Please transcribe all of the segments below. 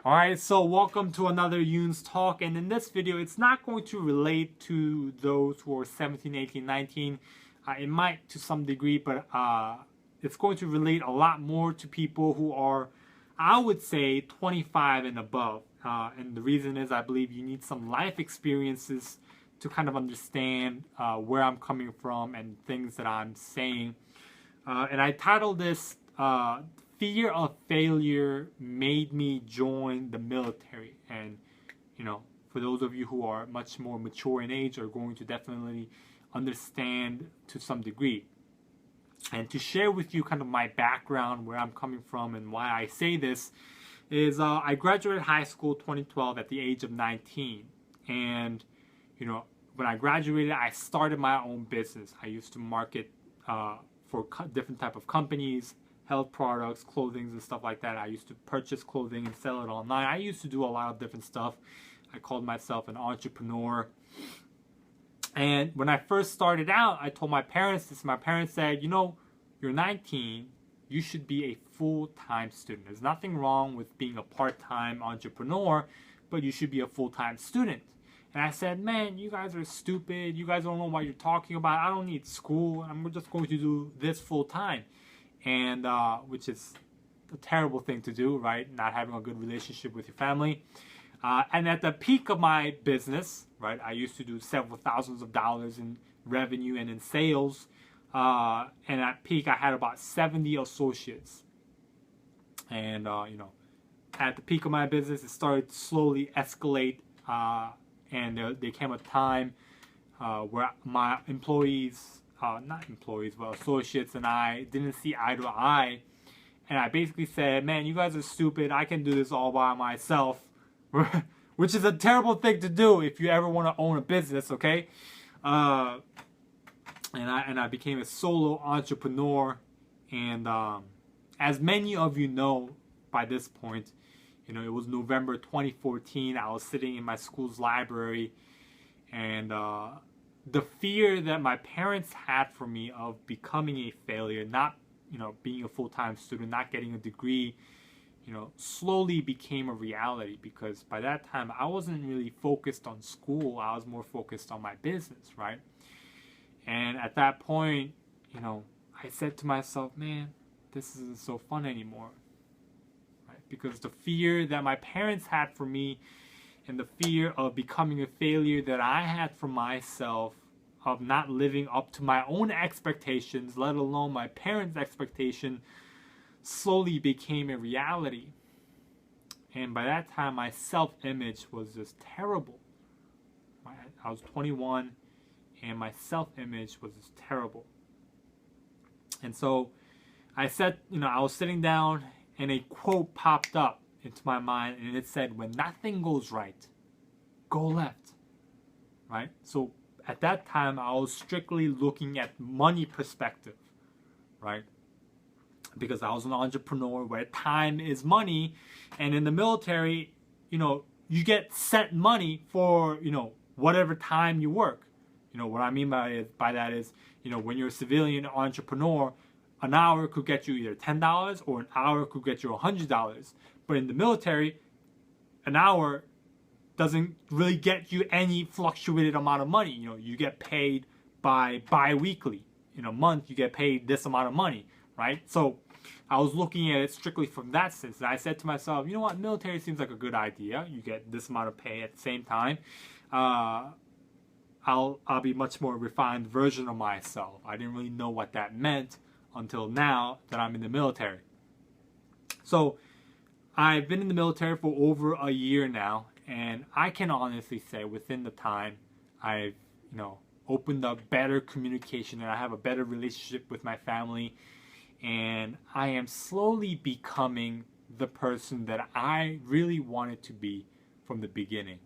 Alright, so welcome to another Yoon's Talk, and in this video it's not going to relate to those who are 17, 18, 19. It might to some degree, but it's going to relate a lot more to people who are, I would say, 25 and above. And the reason is I believe you need some life experiences to kind of understand where I'm coming from and things that I'm saying. And I titled this Fear of Failure Made Me Join the Military. And, you know, for those of you who are much more mature in age are going to definitely understand to some degree. And to share with you kind of my background, where I'm coming from and why I say this, is I graduated high school 2012 at the age of 19. And, you know, when I graduated, I started my own business. I used to market for different type of companies, health products, clothing and stuff like that. I used to purchase clothing and sell it online. I used to do a lot of different stuff. I called myself an entrepreneur. And when I first started out, I told my parents this. My parents said, you know, you're 19, you should be a full-time student. There's nothing wrong with being a part-time entrepreneur, but you should be a full-time student. And I said, man, you guys are stupid. You guys don't know what you're talking about. I don't need school. I'm just going to do this full-time. And which is a terrible thing to do, right? Not having a good relationship with your family. And at the peak of my business, right, I used to do several thousands of dollars in revenue and in sales. And at peak, I had about 70 associates. And, you know, at the peak of my business, it started to slowly escalate. And there came a time where my employees, not employees, but associates and I didn't see eye to eye. And I basically said, man, you guys are stupid. I can do this all by myself. Which is a terrible thing to do if you ever want to own a business, okay? And I became a solo entrepreneur. And as many of you know by this point, you know, it was November 2014. I was sitting in my school's library, and the fear that my parents had for me of becoming a failure, not, you know, being a full-time student, not getting a degree, you know, slowly became a reality, because by that time I wasn't really focused on school. I was more focused on my business, right? And at that point, you know, I said to myself, man, this isn't so fun anymore. Because the fear that my parents had for me and the fear of becoming a failure that I had for myself, of not living up to my own expectations, let alone my parents' expectation, slowly became a reality. And by that time, my self-image was just terrible. I was 21 and my self-image was just terrible. And so I said, you know, I was sitting down and a quote popped up into my mind, and it said, when nothing goes right, go left, right? So at that time, I was strictly looking at money perspective, right? Because I was an entrepreneur where time is money, and in the military, you know, you get set money for, you know, whatever time you work. You know, what I mean by that is, you know, when you're a civilian entrepreneur, an hour could get you either $10 or an hour could get you $100. But in the military, an hour doesn't really get you any fluctuated amount of money. You know, you get paid bi-weekly. In a month, you get paid this amount of money, right? So I was looking at it strictly from that sense. And I said to myself, you know what, military seems like a good idea. You get this amount of pay at the same time. I'll be much more refined version of myself. I didn't really know what that meant until now that I'm in the military. So I've been in the military for over a year now, and I can honestly say within the time I've, you know, opened up better communication, and I have a better relationship with my family, and I am slowly becoming the person that I really wanted to be from the beginning.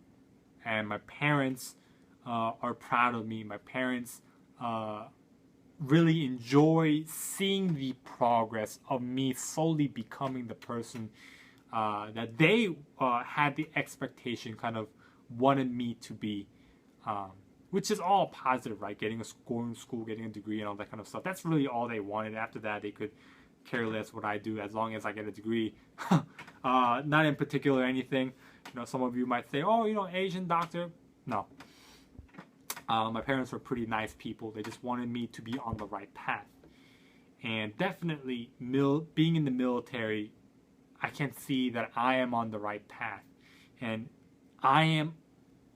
And my parents are proud of me. My parents really enjoy seeing the progress of me slowly becoming the person that they had the expectation kind of wanted me to be, which is all positive, right? Getting a going to school, getting a degree and all that kind of stuff. That's really all they wanted. After that, they could care less what I do as long as I get a degree. Not in particular anything. You know, some of you might say, oh, you know, Asian doctor. No. My parents were pretty nice people. They just wanted me to be on the right path. And definitely, being in the military, I can see that I am on the right path. And I am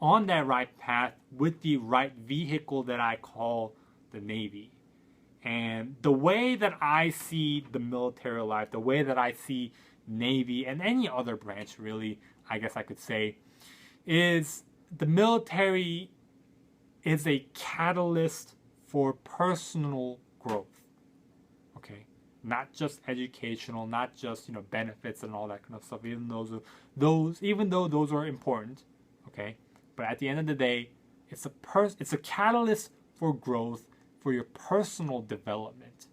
on that right path with the right vehicle that I call the Navy. And the way that I see the military life, the way that I see Navy and any other branch really, I guess I could say, is the military is a catalyst for personal growth. Okay, not just educational, not just, you know, benefits and all that kind of stuff. Even though those are important, okay. But at the end of the day, it's a catalyst for growth, for your personal development.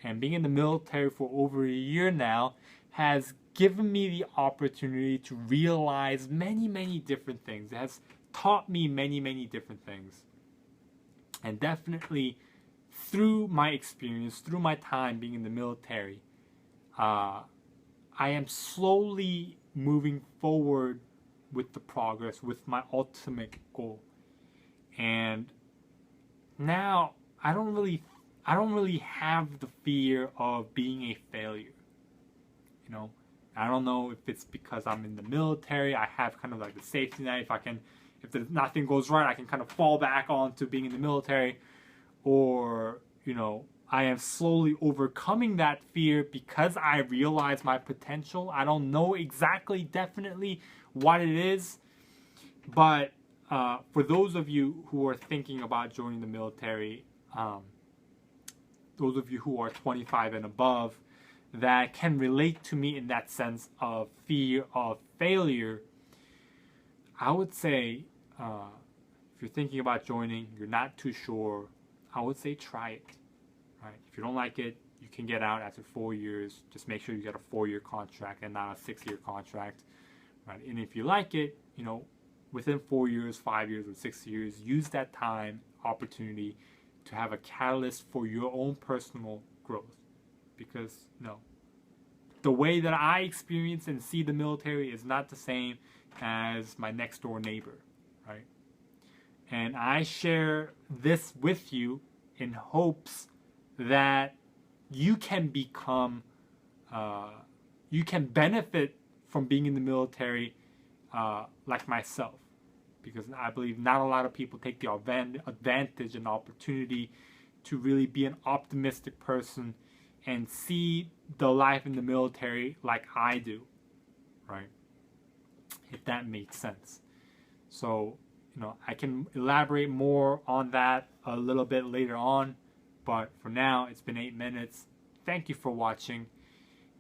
And being in the military for over a year now has given me the opportunity to realize many, many different things. It has taught me many, many different things. And definitely through my experience, through my time being in the military, I am slowly moving forward with the progress, with my ultimate goal. And now I don't really have the fear of being a failure. You know, I don't know if it's because I'm in the military. I have kind of like the safety net. If nothing goes right, I can kind of fall back onto being in the military. Or, you know, I am slowly overcoming that fear because I realize my potential. I don't know exactly, definitely what it is. But for those of you who are thinking about joining the military, those of you who are 25 and above, that can relate to me in that sense of fear of failure, I would say, if you're thinking about joining, you're not too sure, I would say try it. Right? If you don't like it, you can get out after 4 years. Just make sure you get a 4-year contract and not a 6-year contract. Right? And if you like it, you know, within 4 years, 5 years, or 6 years, use that time, opportunity to have a catalyst for your own personal growth. Because, you know, the way that I experience and see the military is not the same as my next door neighbor, right? And I share this with you in hopes that you can become, you can benefit from being in the military like myself. Because I believe not a lot of people take the advantage and opportunity to really be an optimistic person and see the life in the military like I do, right? If that makes sense. So, you know, I can elaborate more on that a little bit later on, but for now, it's been 8 minutes. Thank you for watching,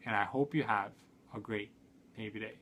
and I hope you have a great Navy Day.